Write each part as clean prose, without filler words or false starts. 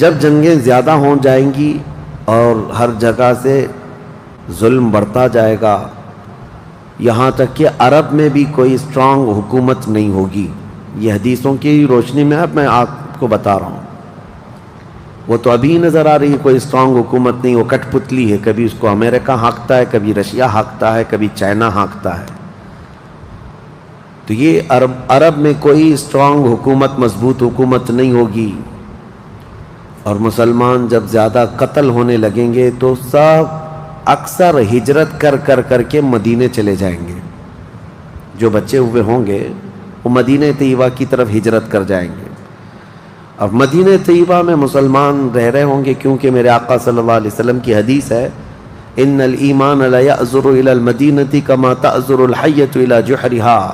جب جنگیں زیادہ ہو جائیں گی اور ہر جگہ سے ظلم بڑھتا جائے گا، یہاں تک کہ عرب میں بھی کوئی اسٹرانگ حکومت نہیں ہوگی. یہ حدیثوں کی روشنی میں اب میں آپ کو بتا رہا ہوں. وہ تو ابھی نظر آ رہی ہے کوئی اسٹرانگ حکومت نہیں، وہ کٹ پتلی ہے. کبھی اس کو امریکہ ہانکتا ہے، کبھی رشیا ہانکتا ہے، کبھی چائنا ہانکتا ہے. تو یہ عرب میں کوئی اسٹرانگ حکومت، مضبوط حکومت نہیں ہوگی. اور مسلمان جب زیادہ قتل ہونے لگیں گے تو سب اکثر ہجرت کر کے مدینے چلے جائیں گے. جو بچے ہوئے ہوں گے وہ مدینہ طیبہ کی طرف ہجرت کر جائیں گے. اب مدینہ طیبہ میں مسلمان رہ رہے ہوں گے، کیونکہ میرے آقا صلی اللہ علیہ وسلم کی حدیث ہے، ان الایمان لا یأزر الی المدینہ کما تأزر الحیۃ الی جحرہا.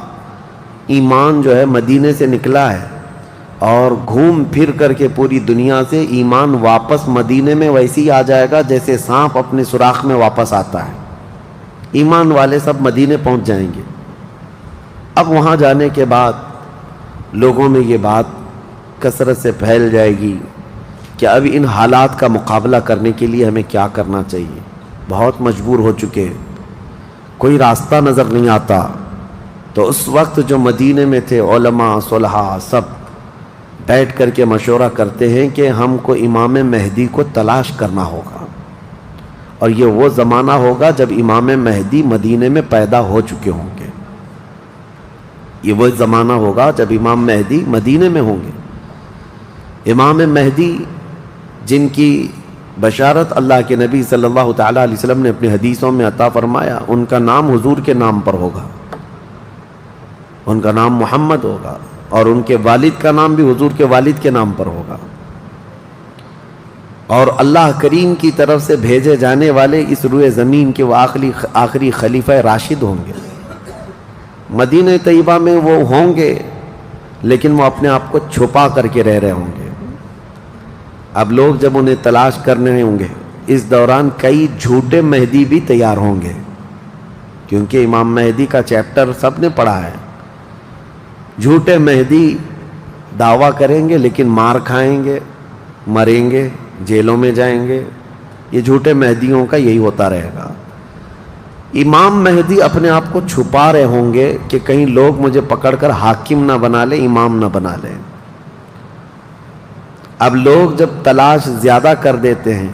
ایمان جو ہے مدینے سے نکلا ہے اور گھوم پھر کر کے پوری دنیا سے ایمان واپس مدینے میں ویسے ہی آ جائے گا جیسے سانپ اپنے سوراخ میں واپس آتا ہے. ایمان والے سب مدینے پہنچ جائیں گے. اب وہاں جانے کے بعد لوگوں میں یہ بات کثرت سے پھیل جائے گی کہ اب ان حالات کا مقابلہ کرنے کے لیے ہمیں کیا کرنا چاہیے. بہت مجبور ہو چکے، کوئی راستہ نظر نہیں آتا. تو اس وقت جو مدینے میں تھے علماء صلحاء سب بیٹھ کر کے مشورہ کرتے ہیں کہ ہم کو امام مہدی کو تلاش کرنا ہوگا. اور یہ وہ زمانہ ہوگا جب امام مہدی مدینے میں پیدا ہو چکے ہوں گے. یہ وہ زمانہ ہوگا جب امام مہدی مدینے میں ہوں گے. امام مہدی جن کی بشارت اللہ کے نبی صلی اللہ تعالیٰ علیہ وسلم نے اپنی حدیثوں میں عطا فرمایا، ان کا نام حضور کے نام پر ہوگا. ان کا نام محمد ہوگا اور ان کے والد کا نام بھی حضور کے والد کے نام پر ہوگا. اور اللہ کریم کی طرف سے بھیجے جانے والے اس روئے زمین کے وہ آخری خلیفہ راشد ہوں گے. مدینہ طیبہ میں وہ ہوں گے لیکن وہ اپنے آپ کو چھپا کر کے رہ رہے ہوں گے. اب لوگ جب انہیں تلاش کرنے ہوں گے، اس دوران کئی جھوٹے مہدی بھی تیار ہوں گے، کیونکہ امام مہدی کا چیپٹر سب نے پڑھا ہے. جھوٹے مہدی دعویٰ کریں گے لیکن مار کھائیں گے، مریں گے، جیلوں میں جائیں گے. یہ جھوٹے مہدیوں کا یہی ہوتا رہے گا. امام مہدی اپنے آپ کو چھپا رہے ہوں گے کہ کہیں لوگ مجھے پکڑ کر حاکم نہ بنا لیں، امام نہ بنا لیں. اب لوگ جب تلاش زیادہ کر دیتے ہیں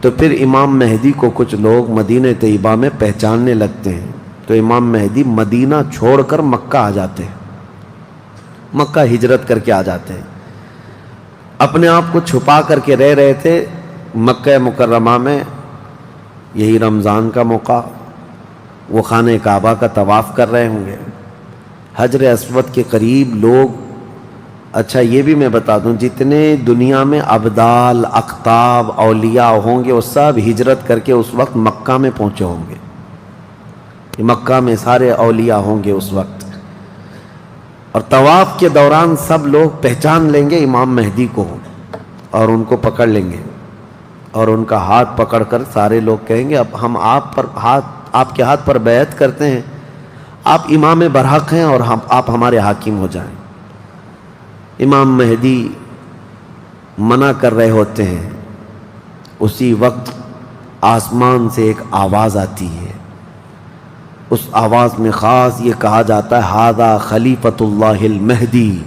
تو پھر امام مہدی کو کچھ لوگ مدینہ طیبہ میں پہچاننے لگتے ہیں. تو امام مہدی مدینہ چھوڑ کر مکہ آ جاتے ہیں، مکہ ہجرت کر کے آ جاتے ہیں. اپنے آپ کو چھپا کر کے رہ رہے تھے مکہ مکرمہ میں. یہی رمضان کا موقع، وہ خانہ کعبہ کا طواف کر رہے ہوں گے، حجر اسود کے قریب لوگ. اچھا یہ بھی میں بتا دوں، جتنے دنیا میں ابدال، اقطاب، اولیاء ہوں گے وہ سب ہجرت کر کے اس وقت مکہ میں پہنچے ہوں گے. مکہ میں سارے اولیاء ہوں گے اس وقت. اور طواف کے دوران سب لوگ پہچان لیں گے امام مہدی کو اور ان کو پکڑ لیں گے اور ان کا ہاتھ پکڑ کر سارے لوگ کہیں گے اب ہم آپ کے ہاتھ پر بیعت کرتے ہیں، آپ امام برحق ہیں اور آپ ہمارے حاکم ہو جائیں. امام مہدی منع کر رہے ہوتے ہیں. اسی وقت آسمان سے ایک آواز آتی ہے. اس آواز میں خاص یہ کہا جاتا ہے ھذا خلیفۃ اللہ المہدی،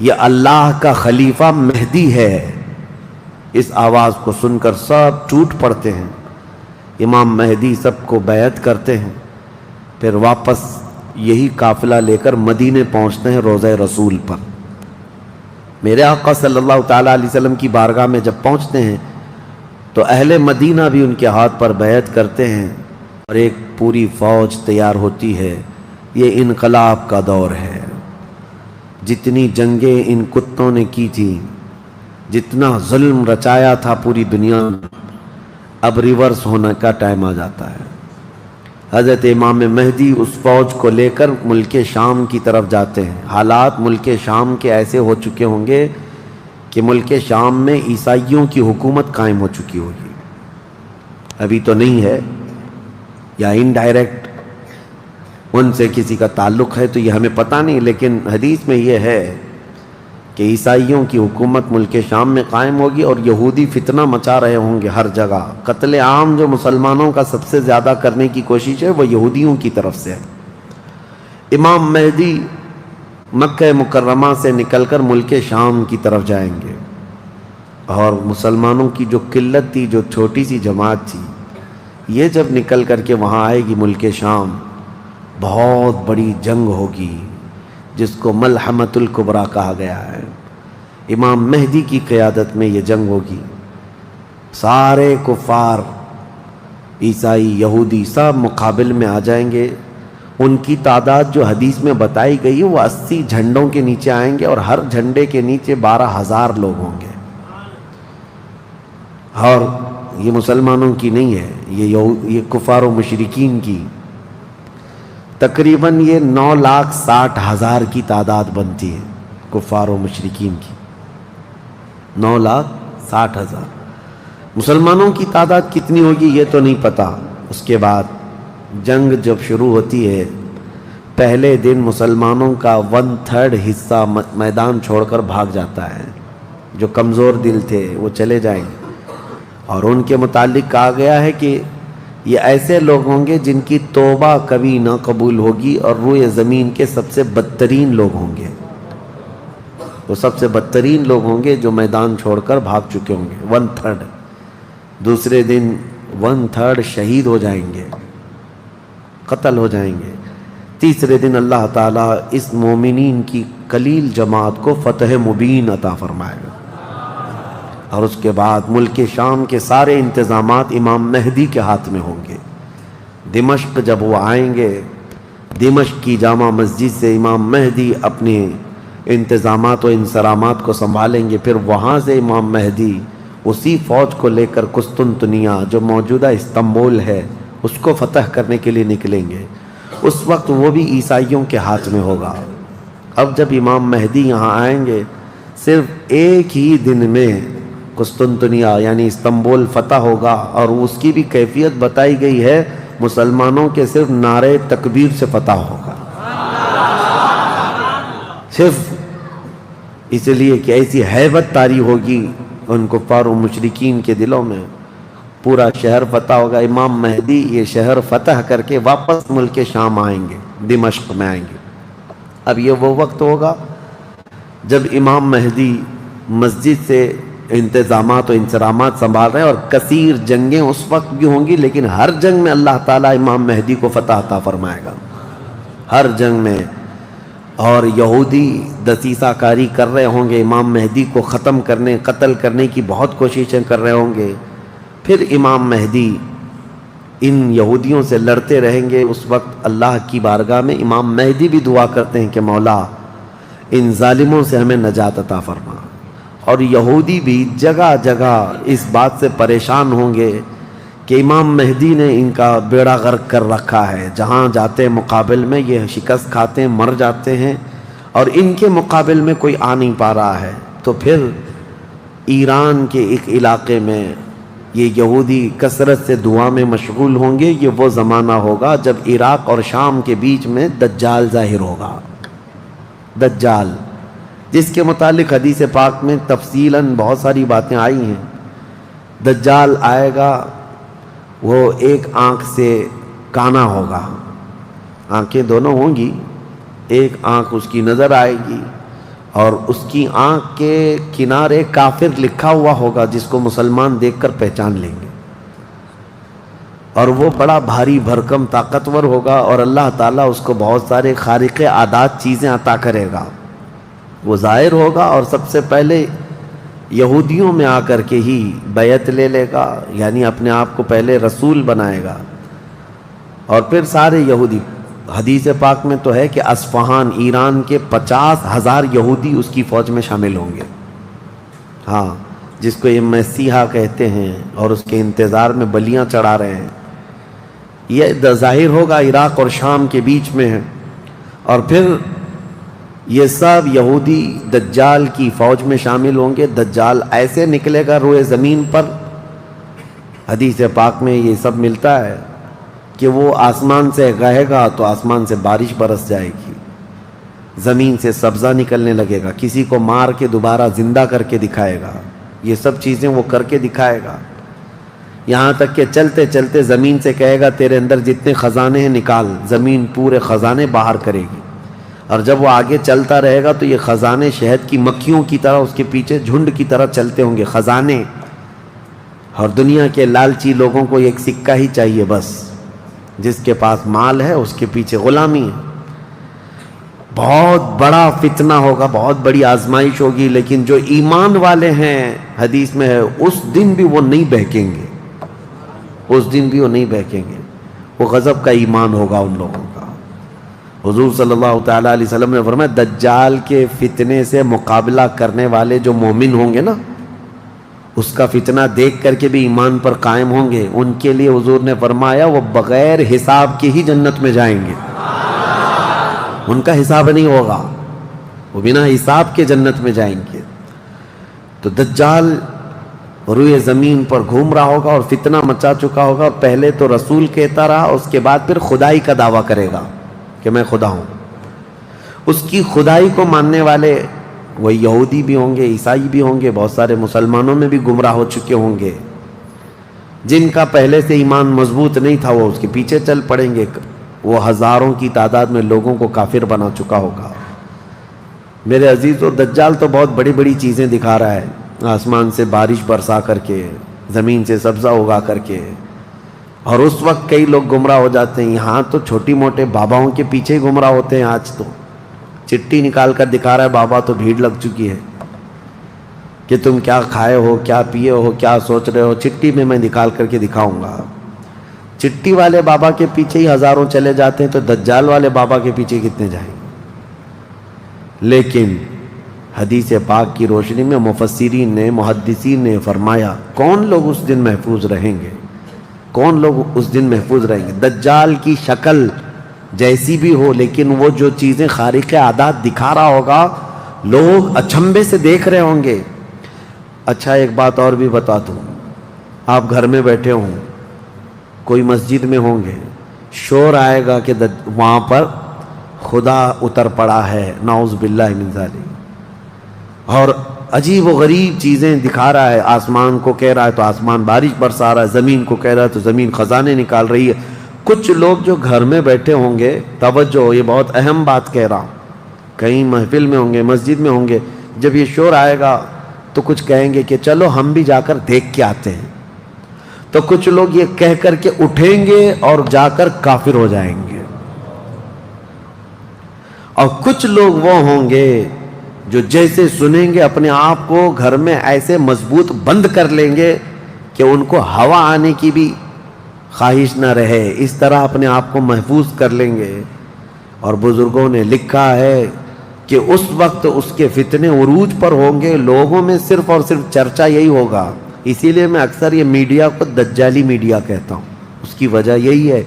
یہ اللہ کا خلیفہ مہدی ہے. اس آواز کو سن کر سب ٹوٹ پڑتے ہیں. امام مہدی سب کو بیعت کرتے ہیں. پھر واپس یہی قافلہ لے کر مدینے پہنچتے ہیں روضہ رسول پر. میرے آقا صلی اللہ تعالیٰ علیہ وسلم کی بارگاہ میں جب پہنچتے ہیں تو اہل مدینہ بھی ان کے ہاتھ پر بیعت کرتے ہیں اور ایک پوری فوج تیار ہوتی ہے. یہ انقلاب کا دور ہے. جتنی جنگیں ان کتوں نے کی تھی، جتنا ظلم رچایا تھا پوری دنیا میں، اب ریورس ہونے کا ٹائم آ جاتا ہے. حضرت امام مہدی اس فوج کو لے کر ملک شام کی طرف جاتے ہیں. حالات ملک شام کے ایسے ہو چکے ہوں گے کہ ملک شام میں عیسائیوں کی حکومت قائم ہو چکی ہوگی. ابھی تو نہیں ہے، یا انڈائریکٹ ان سے کسی کا تعلق ہے تو یہ ہمیں پتہ نہیں، لیکن حدیث میں یہ ہے کہ عیسائیوں کی حکومت ملک شام میں قائم ہوگی اور یہودی فتنہ مچا رہے ہوں گے ہر جگہ. قتل عام جو مسلمانوں کا سب سے زیادہ کرنے کی کوشش ہے وہ یہودیوں کی طرف سے ہے. امام مہدی مکہ مکرمہ سے نکل کر ملک شام کی طرف جائیں گے، اور مسلمانوں کی جو قلت تھی، جو چھوٹی سی جماعت تھی، یہ جب نکل کر کے وہاں آئے گی ملک شام، بہت بڑی جنگ ہوگی جس کو ملحمۃ الکبریٰ کہا گیا ہے. امام مہدی کی قیادت میں یہ جنگ ہوگی. سارے کفار، عیسائی، یہودی سب مقابل میں آ جائیں گے. ان کی تعداد جو حدیث میں بتائی گئی وہ 80 جھنڈوں کے نیچے آئیں گے، اور ہر جھنڈے کے نیچے 12,000 لوگ ہوں گے. اور یہ مسلمانوں کی نہیں ہے، یہ کفار و مشرکین کی. تقریباً یہ 9,60,000 کی تعداد بنتی ہے کفار و مشرکین کی. 9,60,000. مسلمانوں کی تعداد کتنی ہوگی یہ تو نہیں پتا. اس کے بعد جنگ جب شروع ہوتی ہے، پہلے دن مسلمانوں کا 1/3 حصہ میدان چھوڑ کر بھاگ جاتا ہے. جو کمزور دل تھے وہ چلے جائیں گے، اور ان کے متعلق کہا گیا ہے کہ یہ ایسے لوگ ہوں گے جن کی توبہ کبھی نہ قبول ہوگی، اور روئے زمین کے سب سے بدترین لوگ ہوں گے. وہ سب سے بدترین لوگ ہوں گے جو میدان چھوڑ کر بھاگ چکے ہوں گے. 1/3. دوسرے دن 1/3 شہید ہو جائیں گے، قتل ہو جائیں گے. تیسرے دن اللہ تعالیٰ اس مومنین کی قلیل جماعت کو فتح مبین عطا فرمائے گا. اور اس کے بعد ملک شام کے سارے انتظامات امام مہدی کے ہاتھ میں ہوں گے. دمشق جب وہ آئیں گے، دمشق کی جامع مسجد سے امام مہدی اپنے انتظامات و انصرامات کو سنبھالیں گے. پھر وہاں سے امام مہدی اسی فوج کو لے کر قسطنطنیہ جو موجودہ استنبول ہے اس کو فتح کرنے کے لیے نکلیں گے. اس وقت وہ بھی عیسائیوں کے ہاتھ میں ہوگا. اب جب امام مہدی یہاں آئیں گے، صرف ایک ہی دن میں قسطنطنیہ یعنی استنبول فتح ہوگا. اور اس کی بھی کیفیت بتائی گئی ہے، مسلمانوں کے صرف نعرے تکبیر سے فتح ہوگا. صرف اس لیے کہ ایسی ہیبت طاری ہوگی ان کفار و مشرکین کے دلوں میں. پورا شہر فتح ہوگا. امام مہدی یہ شہر فتح کر کے واپس ملک شام آئیں گے، دمشق میں آئیں گے. اب یہ وہ وقت ہوگا جب امام مہدی مسجد سے انتظامات و انصرامات سنبھال رہے ہیں، اور کثیر جنگیں اس وقت بھی ہوں گی، لیکن ہر جنگ میں اللہ تعالیٰ امام مہدی کو فتح عطا فرمائے گا. ہر جنگ میں. اور یہودی دسیسہ کاری کر رہے ہوں گے، امام مہدی کو ختم کرنے، قتل کرنے کی بہت کوششیں کر رہے ہوں گے. پھر امام مہدی ان یہودیوں سے لڑتے رہیں گے. اس وقت اللہ کی بارگاہ میں امام مہدی بھی دعا کرتے ہیں کہ مولا ان ظالموں سے ہمیں نجات عطا فرما. اور یہودی بھی جگہ جگہ اس بات سے پریشان ہوں گے کہ امام مہدی نے ان کا بیڑا غرق کر رکھا ہے. جہاں جاتے مقابل میں یہ شکست کھاتے ہیں، مر جاتے ہیں، اور ان کے مقابل میں کوئی آ نہیں پا رہا ہے. تو پھر ایران کے ایک علاقے میں یہ یہودی کثرت سے دعا میں مشغول ہوں گے. یہ وہ زمانہ ہوگا جب عراق اور شام کے بیچ میں دجال ظاہر ہوگا. دجال جس کے متعلق حدیث پاک میں تفصیلاً بہت ساری باتیں آئی ہیں. دجال آئے گا، وہ ایک آنکھ سے کانا ہوگا، آنکھیں دونوں ہوں گی، ایک آنکھ اس کی نظر آئے گی، اور اس کی آنکھ کے کنارے کافر لکھا ہوا ہوگا جس کو مسلمان دیکھ کر پہچان لیں گے. اور وہ بڑا بھاری بھرکم طاقتور ہوگا، اور اللہ تعالیٰ اس کو بہت سارے خارق عادات چیزیں عطا کرے گا. وہ ظاہر ہوگا اور سب سے پہلے یہودیوں میں آ کر کے ہی بیعت لے لے گا، یعنی اپنے آپ کو پہلے رسول بنائے گا. اور پھر سارے یہودی، حدیث پاک میں تو ہے کہ اصفہان ایران کے 50,000 یہودی اس کی فوج میں شامل ہوں گے. ہاں، جس کو یہ مسیحا کہتے ہیں اور اس کے انتظار میں بلیاں چڑھا رہے ہیں. یہ ظاہر ہوگا عراق اور شام کے بیچ میں ہے. اور پھر یہ سب یہودی دجال کی فوج میں شامل ہوں گے. دجال ایسے نکلے گا روئے زمین پر، حدیث پاک میں یہ سب ملتا ہے کہ وہ آسمان سے گاہے گا تو آسمان سے بارش برس جائے گی. زمین سے سبزہ نکلنے لگے گا، کسی کو مار کے دوبارہ زندہ کر کے دکھائے گا، یہ سب چیزیں وہ کر کے دکھائے گا، یہاں تک کہ چلتے چلتے زمین سے کہے گا تیرے اندر جتنے خزانے ہیں نکال، زمین پورے خزانے باہر کرے گی، اور جب وہ آگے چلتا رہے گا تو یہ خزانے شہد کی مکھیوں کی طرح اس کے پیچھے جھنڈ کی طرح چلتے ہوں گے خزانے، اور دنیا کے لالچی لوگوں کو ایک سکہ ہی چاہیے بس، جس کے پاس مال ہے اس کے پیچھے غلامی ہے۔ بہت بڑا فتنہ ہوگا، بہت بڑی آزمائش ہوگی، لیکن جو ایمان والے ہیں حدیث میں ہے اس دن بھی وہ نہیں بہکیں گے، اس دن بھی وہ نہیں بہکیں گے، وہ غضب کا ایمان ہوگا ان لوگوں کا۔ حضور صلی اللہ تعالیٰ علیہ وسلم نے فرمایا دجال کے فتنے سے مقابلہ کرنے والے جو مومن ہوں گے نا، اس کا فتنہ دیکھ کر کے بھی ایمان پر قائم ہوں گے، ان کے لیے حضور نے فرمایا وہ بغیر حساب کے ہی جنت میں جائیں گے، ان کا حساب نہیں ہوگا، وہ بنا حساب کے جنت میں جائیں گے۔ تو دجال روئے زمین پر گھوم رہا ہوگا اور فتنہ مچا چکا ہوگا، اور پہلے تو رسول کہتا رہا، اس کے بعد پھر خدائی کا دعویٰ کرے گا کہ میں خدا ہوں۔ اس کی خدائی کو ماننے والے وہ یہودی بھی ہوں گے، عیسائی بھی ہوں گے، بہت سارے مسلمانوں میں بھی گمراہ ہو چکے ہوں گے، جن کا پہلے سے ایمان مضبوط نہیں تھا وہ اس کے پیچھے چل پڑیں گے، وہ ہزاروں کی تعداد میں لوگوں کو کافر بنا چکا ہوگا۔ میرے عزیزو، دجال تو بہت بڑی بڑی چیزیں دکھا رہا ہے، آسمان سے بارش برسا کر کے، زمین سے سبزہ اگا کر کے، اور اس وقت کئی لوگ گمراہ ہو جاتے ہیں۔ یہاں تو چھوٹی موٹے باباؤں کے پیچھے ہی گمراہ ہوتے ہیں، آج تو چٹھی نکال کر دکھا رہا ہے بابا، تو بھیڑ لگ چکی ہے کہ تم کیا کھائے ہو، کیا پیے ہو، کیا سوچ رہے ہو، چٹھی میں نکال کر کے دکھاؤں گا۔ چٹھی والے بابا کے پیچھے ہی ہزاروں چلے جاتے ہیں، تو دجال والے بابا کے پیچھے کتنے جائیں گے؟ لیکن حدیث پاک کی روشنی میں مفسرین نے، محدثین نے فرمایا کون لوگ اس دن محفوظ رہیں گے، کون لوگ اس دن محفوظ رہیں گے؟ دجال کی شکل جیسی بھی ہو، لیکن وہ جو چیزیں خارق عادات دکھا رہا ہوگا لوگ اچنبے سے دیکھ رہے ہوں گے۔ اچھا ایک بات اور بھی بتا دوں، آپ گھر میں بیٹھے ہوں، کوئی مسجد میں ہوں گے، شور آئے گا کہ وہاں پر خدا اتر پڑا ہے، نعوذ باللہ من ذالک، اور عجیب و غریب چیزیں دکھا رہا ہے، آسمان کو کہہ رہا ہے تو آسمان بارش برسا رہا ہے، زمین کو کہہ رہا ہے تو زمین خزانے نکال رہی ہے۔ کچھ لوگ جو گھر میں بیٹھے ہوں گے، توجہ یہ بہت اہم بات کہہ رہا ہوں، کہیں محفل میں ہوں گے، مسجد میں ہوں گے، جب یہ شور آئے گا تو کچھ کہیں گے کہ چلو ہم بھی جا کر دیکھ کے آتے ہیں، تو کچھ لوگ یہ کہہ کر کے اٹھیں گے اور جا کر کافر ہو جائیں گے، اور کچھ لوگ وہ ہوں گے جو جیسے سنیں گے اپنے آپ کو گھر میں ایسے مضبوط بند کر لیں گے کہ ان کو ہوا آنے کی بھی خواہش نہ رہے، اس طرح اپنے آپ کو محفوظ کر لیں گے۔ اور بزرگوں نے لکھا ہے کہ اس وقت اس کے فتنے عروج پر ہوں گے، لوگوں میں صرف اور صرف چرچا یہی ہوگا۔ اسی لیے میں اکثر یہ میڈیا کو دجالی میڈیا کہتا ہوں، اس کی وجہ یہی ہے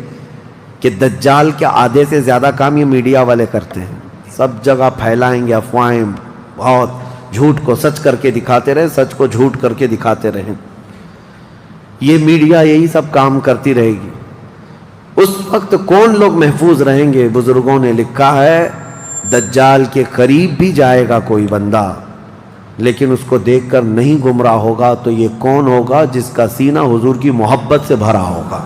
کہ دجال کے آدھے سے زیادہ کام یہ میڈیا والے کرتے ہیں، سب جگہ پھیلائیں گے افواہیں، بہت جھوٹ کو سچ کر کے دکھاتے رہے، سچ کو جھوٹ کر کے دکھاتے رہے، یہ میڈیا یہی سب کام کرتی رہے گی۔ اس وقت کون لوگ محفوظ رہیں گے؟ بزرگوں نے لکھا ہے دجال کے قریب بھی جائے گا کوئی بندہ، لیکن اس کو دیکھ کر نہیں گمراہ ہوگا، تو یہ کون ہوگا؟ جس کا سینہ حضور کی محبت سے بھرا ہوگا،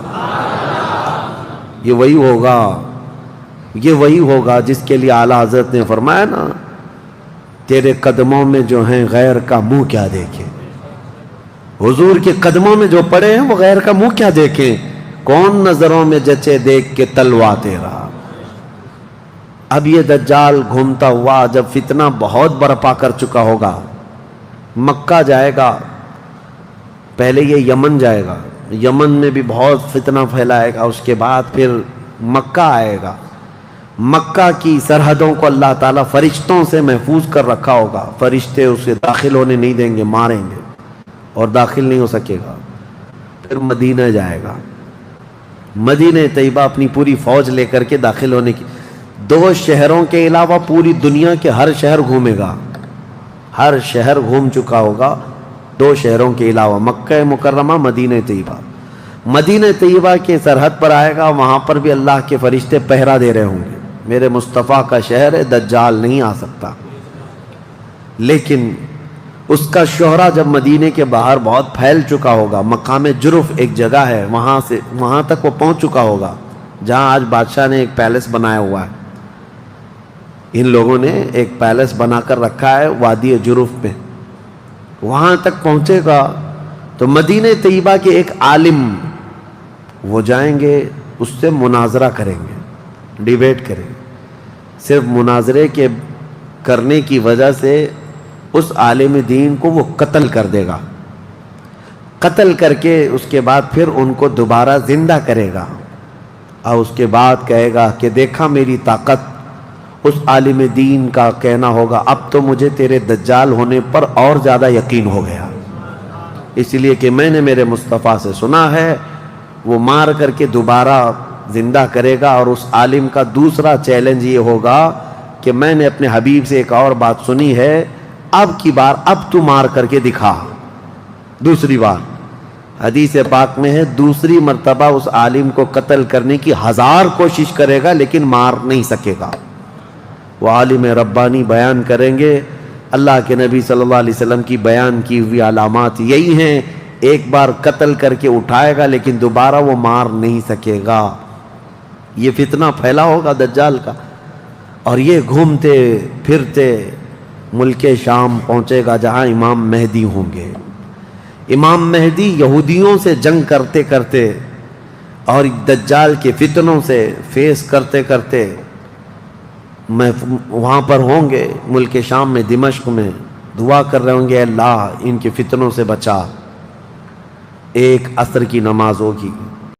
یہ وہی ہوگا، یہ وہی ہوگا جس کے لیے اعلیٰ حضرت نے فرمایا نا، تیرے قدموں میں جو ہیں غیر کا منہ کیا دیکھیں، حضور کے قدموں میں جو پڑے ہیں وہ غیر کا منہ کیا دیکھیں، کون نظروں میں جچے دیکھ کے تلوا تیرا۔ اب یہ دجال گھومتا ہوا جب فتنہ بہت برپا کر چکا ہوگا، مکہ جائے گا، پہلے یہ یمن جائے گا، یمن میں بھی بہت فتنہ پھیلائے گا، اس کے بعد پھر مکہ آئے گا، مکہ کی سرحدوں کو اللہ تعالیٰ فرشتوں سے محفوظ کر رکھا ہوگا، فرشتے اسے داخل ہونے نہیں دیں گے، ماریں گے اور داخل نہیں ہو سکے گا۔ پھر مدینہ جائے گا، مدینہ طیبہ اپنی پوری فوج لے کر کے داخل ہونے کی، 2 شہروں کے علاوہ پوری دنیا کے ہر شہر گھومے گا، ہر شہر گھوم چکا ہوگا 2 شہروں کے علاوہ، مکہ مکرمہ، مدینہ طیبہ۔ مدینہ طیبہ کے سرحد پر آئے گا، وہاں پر بھی اللہ کے فرشتے پہرا دے رہے ہوں گے، میرے مصطفیٰ کا شہر ہے، دجال نہیں آ سکتا۔ لیکن اس کا شہرہ جب مدینے کے باہر بہت پھیل چکا ہوگا، مقام جرف ایک جگہ ہے، وہاں تک وہ پہنچ چکا ہوگا جہاں آج بادشاہ نے ایک پیلس بنایا ہوا ہے۔ ان لوگوں نے ایک پیلس بنا کر رکھا ہے وادی جرف میں، وہاں تک پہنچے گا تو مدینہ طیبہ کے ایک عالم وہ جائیں گے، اس سے مناظرہ کریں گے، ڈیبیٹ کریں گے۔ صرف مناظرے کے کرنے کی وجہ سے اس عالم دین کو وہ قتل کر دے گا، قتل کر کے اس کے بعد پھر ان کو دوبارہ زندہ کرے گا، اور اس کے بعد کہے گا کہ دیکھا میری طاقت۔ اس عالم دین کا کہنا ہوگا اب تو مجھے تیرے دجال ہونے پر اور زیادہ یقین ہو گیا، اس لیے کہ میں نے میرے مصطفیٰ سے سنا ہے، وہ مار کر کے دوبارہ زندہ کرے گا۔ اور اس عالم کا دوسرا چیلنج یہ ہوگا کہ میں نے اپنے حبیب سے ایک اور بات سنی ہے، اب کی بار اب تو مار کر کے دکھا۔ دوسری بار حدیث پاک میں ہے دوسری مرتبہ اس عالم کو قتل کرنے کی 1000 کوشش کرے گا لیکن مار نہیں سکے گا۔ وہ عالم ربانی بیان کریں گے، اللہ کے نبی صلی اللہ علیہ وسلم کی بیان کی ہوئی علامات یہی ہیں، ایک بار قتل کر کے اٹھائے گا لیکن دوبارہ وہ مار نہیں سکے گا۔ یہ فتنہ پھیلا ہوگا دجال کا، اور یہ گھومتے پھرتے ملک شام پہنچے گا جہاں امام مہدی ہوں گے۔ امام مہدی یہودیوں سے جنگ کرتے کرتے اور دجال کے فتنوں سے فیس کرتے کرتے وہاں پر ہوں گے، ملک شام میں، دمشق میں، دعا کر رہے ہوں گے اللہ ان کے فتنوں سے بچا۔ ایک عصر کی نماز ہوگی،